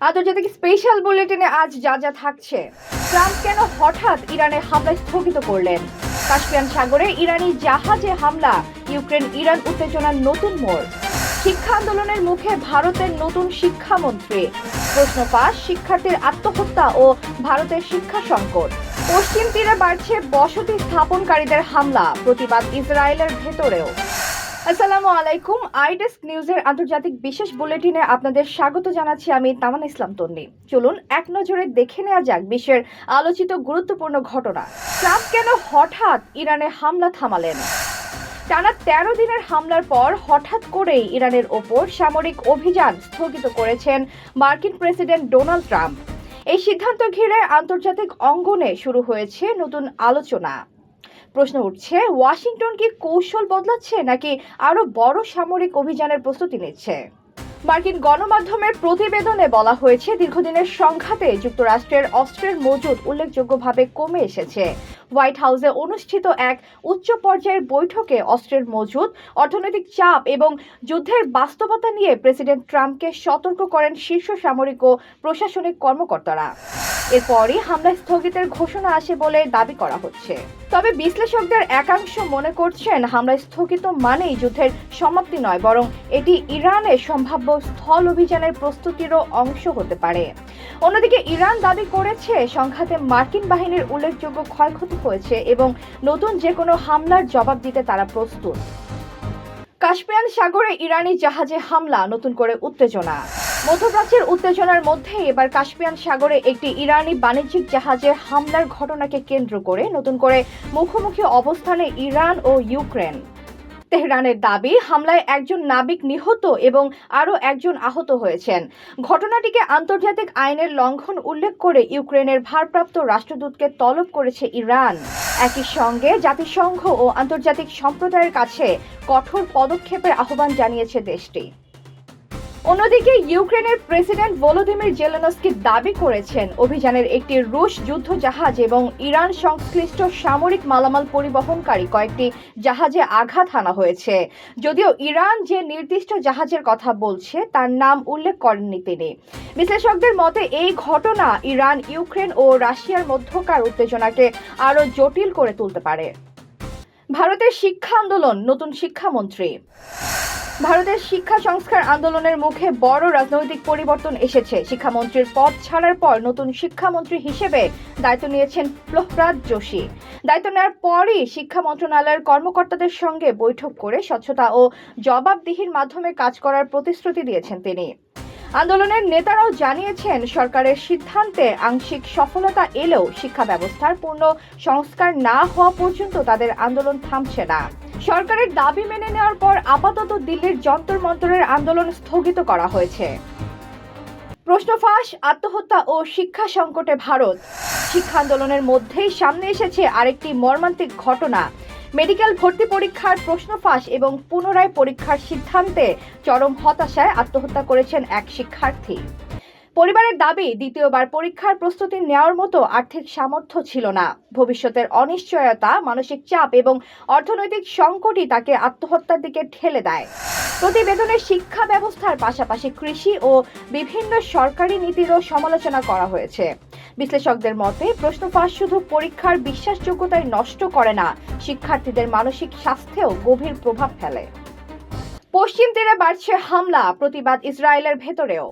আন্তর্জাতিক স্পেশাল বুলেটিনে আজ যা যা থাকছে। ট্রাম্প কেন হঠাৎ ইরানে হামলা স্থগিত করলেন? কাস্পিয়ান সাগরে ইরানি জাহাজে হামলা, ইউক্রেন ইরান উত্তেজনার নতুন মোড়। শিক্ষা আন্দোলনের মুখে ভারতের নতুন শিক্ষামন্ত্রী। প্রশ্ন ফাঁস, শিক্ষার্থীর আত্মহত্যা ও ভারতের শিক্ষা সংকট। পশ্চিম তীরে বাড়ছে বসতি স্থাপনকারীদের হামলা, প্রতিবাদ ইসরায়েলের ভেতরেও। আসসালামু আলাইকুম। আইডেস্ক নিউজের আন্তর্জাতিক বিশেষ বুলেটিনে আপনাদের স্বাগত জানাচ্ছি আমি তামান ইসলাম তন্নি। চলুন এক নজরে দেখে নেওয়া যাক বিশ্বের আলোচিত গুরুত্বপূর্ণ ঘটনা। ট্রাম্প কেন হঠাৎ ইরানে হামলা থামালেন? টানা 13 দিনের হামলার পর হঠাৎ করেই ইরানের ওপর সামরিক অভিযান স্থগিত করেছেন মার্কিন প্রেসিডেন্ট ডোনাল্ড ট্রাম্প। এই সিদ্ধান্ত ঘিরে আন্তর্জাতিক অঙ্গনে শুরু হয়েছে নতুন আলোচনা। প্রশ্ন উঠছে, ওয়াশিংটন কি কৌশল বদলাচ্ছে নাকি আরো বড় সামরিক অভিযানের প্রস্তুতি নিচ্ছে? মার্কিন গণমাধ্যমের প্রতিবেদনে বলা হয়েছে, দীর্ঘদিনের সংঘাতে যুক্তরাষ্ট্রের অস্ত্রের মজুদ উল্লেখযোগ্যভাবে কমে এসেছে। হোয়াইট হাউসে অনুষ্ঠিত এক উচ্চ পর্যায়ের বৈঠকে অস্ত্রের মজুদ, অর্থনৈতিক চাপ এবং যুদ্ধের বাস্তবতা নিয়ে প্রেসিডেন্ট ট্রাম্পকে সতর্ক করেন শীর্ষ সামরিক ও প্রশাসনিক কর্মকর্তারা। এরপরই হামলা স্থগিতের ঘোষণা আসে বলে দাবি করা হচ্ছে। তবে বিশ্লেষকদের একাংশ মনে করছেন, হামলা স্থগিত মানেই যুদ্ধের সমাপ্তি নয়, বরং এটি ইরানের সম্ভাব্য স্থল অভিযানের প্রস্তুতিরও অংশ হতে পারে। অন্যদিকে ইরান দাবি করেছে, সংঘাতে মার্কিন বাহিনীর উল্লেখযোগ্য ক্ষয়ক্ষতি হয়েছে এবং নতুন যে কোনো হামলার জবাব দিতে তারা প্রস্তুত। কাস্পিয়ান সাগরে ইরানি জাহাজে হামলা, নতুন করে উত্তেজনা। মধ্যপ্রাচ্যের উত্তেজনার মধ্যে এবার কাস্পিয়ান সাগরে একটি ইরানি বাণিজ্যিক জাহাজের হামলার ঘটনাকে কেন্দ্র করে নতুন করে মুখোমুখি অবস্থানে ইরান ও ইউক্রেন। তেহরানের দাবি, হামলায় একজন নাবিক নিহত এবং আরও একজন আহত হয়েছেন। ঘটনাটিকে আন্তর্জাতিক আইনের লঙ্ঘন উল্লেখ করে ইউক্রেনের ভারপ্রাপ্ত রাষ্ট্রদূতকে তলব করেছে ইরান। একই সঙ্গে জাতিসংঘ ও আন্তর্জাতিক সম্প্রদায়ের কাছে কঠোর পদক্ষেপের আহ্বান জানিয়েছে দেশটি। অন্যদিকে ইউক্রেনের প্রেসিডেন্ট ভলোদিমির জেলেনস্কি দাবি করেছেন, অভিযানের একটি রুশ যুদ্ধ জাহাজ এবং ইরান সংশ্লিষ্ট সামরিক মালামাল পরিবহনকারী কয়েকটি জাহাজে আঘাত হানা হয়েছে। যদিও ইরান যে নির্দিষ্ট জাহাজের কথা বলছে তার নাম উল্লেখ করেননি তিনি। বিশ্লেষকদের মতে এই ঘটনা ইরান, ইউক্রেন ও রাশিয়ার মধ্যকার উত্তেজনাকে আরও জটিল করে তুলতে পারে। ভারতের শিক্ষা আন্দোলন, নতুন শিক্ষামন্ত্রী। ভারতের শিক্ষা সংস্কার আন্দোলনের মুখে বড় রাজনৈতিক পরিবর্তন এসেছে। শিক্ষামন্ত্রীর পদ ছাড়ার পর নতুন শিক্ষামন্ত্রী হিসেবে দায়িত্ব নিয়েছেন প্রহ্লাদ যোশী। দায়িত্ব নেওয়ার পরই শিক্ষা মন্ত্রণালয়ের কর্মকর্তাদের সঙ্গে বৈঠক করে স্বচ্ছতা ও জবাবদিহির মাধ্যমে কাজ করার প্রতিশ্রুতি দিয়েছেন তিনি। আন্দোলনের নেতারাও জানিয়েছেন, সরকারের সিদ্ধান্তে আংশিক সফলতা এলেও শিক্ষা ব্যবস্থার পূর্ণ সংস্কার না হওয়া পর্যন্ত তাদের আন্দোলন থামছে না। সরকারের দাবি মেনে নেওয়ার পর আপাতত দিল্লির যন্তর মন্তরের আন্দোলন স্থগিত করা হয়েছে। প্রশ্ন ফাঁস, আত্মহত্যা ও শিক্ষা সংকটে ভারত। শিক্ষা আন্দোলনের মধ্যেই সামনে এসেছে আরেকটি মর্মান্তিক ঘটনা। মেডিকেল ভর্তি পরীক্ষার প্রশ্ন ফাঁস এবং পুনরায় পরীক্ষার সিদ্ধান্তে চরম হতাশায় আত্মহত্যা করেছেন এক শিক্ষার্থী। পরিবারের দাবি, দ্বিতীয়বার পরীক্ষার প্রস্তুতি নেওয়ার মতো আর্থিক সামর্থ্য ছিল না। ভবিষ্যতের অনিশ্চয়তা, মানসিক চাপ এবং অর্থনৈতিক সংকটই তাকে আত্মহত্যার দিকে ঠেলে দেয়। প্রতিবেদনে শিক্ষা ব্যবস্থার পাশাপাশি কৃষি ও বিভিন্ন সরকারি নীতিরও সমালোচনা করা হয়েছে। বিশ্লেষকদের মতে, প্রশ্ন ফাঁস শুধু পরীক্ষার বিশ্বাসযোগ্যতাই নষ্ট করে না, শিক্ষার্থীদের মানসিক স্বাস্থ্যেও গভীর প্রভাব ফেলে। পশ্চিম তীরে বাড়ছে হামলা, প্রতিবাদ ইসরায়েলের ভেতরেও।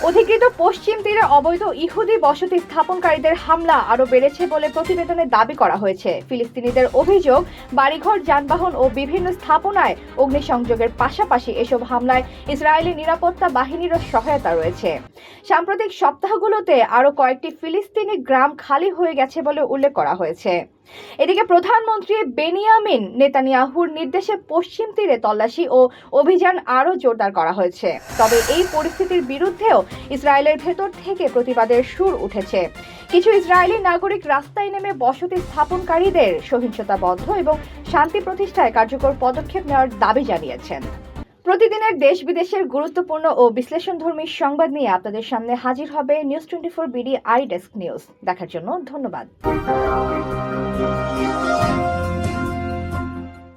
অধিকৃত পশ্চিম তীরে অবৈধ ইহুদি বসতি স্থাপনকারীদের হামলা আরও বেড়েছে বলে প্রতিবেদনে দাবি করা হয়েছে। ফিলিস্তিনিদের অভিযোগ, বাড়িঘর, যানবাহন ও বিভিন্ন স্থাপনায় অগ্নিসংযোগের পাশাপাশি এসব হামলায় ইসরায়েলি নিরাপত্তা বাহিনীরও সহায়তা রয়েছে। সাম্প্রতিক সপ্তাহগুলোতে আরও কয়েকটি ফিলিস্তিনি গ্রাম খালি হয়ে গেছে বলে উল্লেখ করা হয়েছে। এদিকে প্রধানমন্ত্রী বেনিয়ামিন নেতানিয়াহুর নির্দেশে পশ্চিম তীরে তল্লাশি ও অভিযান আরও জোরদার করা হয়েছে। তবে এই পরিস্থিতির বিরুদ্ধেও ইসরায়েলের ভেতর থেকে প্রতিবাদের সুর উঠেছে। কিছু ইসরায়েলি নাগরিক রাস্তায় নেমে বসতি স্থাপনকারীদের সহিংসতা বন্ধ এবং শান্তি প্রতিষ্ঠায় কার্যকর পদক্ষেপ নেওয়ার দাবি জানিয়েছেন। প্রতিদিনের দেশ বিদেশের গুরুত্বপূর্ণ ও বিশ্লেষণধর্মী সংবাদ নিয়ে আপনাদের সামনে হাজির হবে নিউজ 24 বিডি আইডেস্ক নিউজ। দেখার জন্য ধন্যবাদ।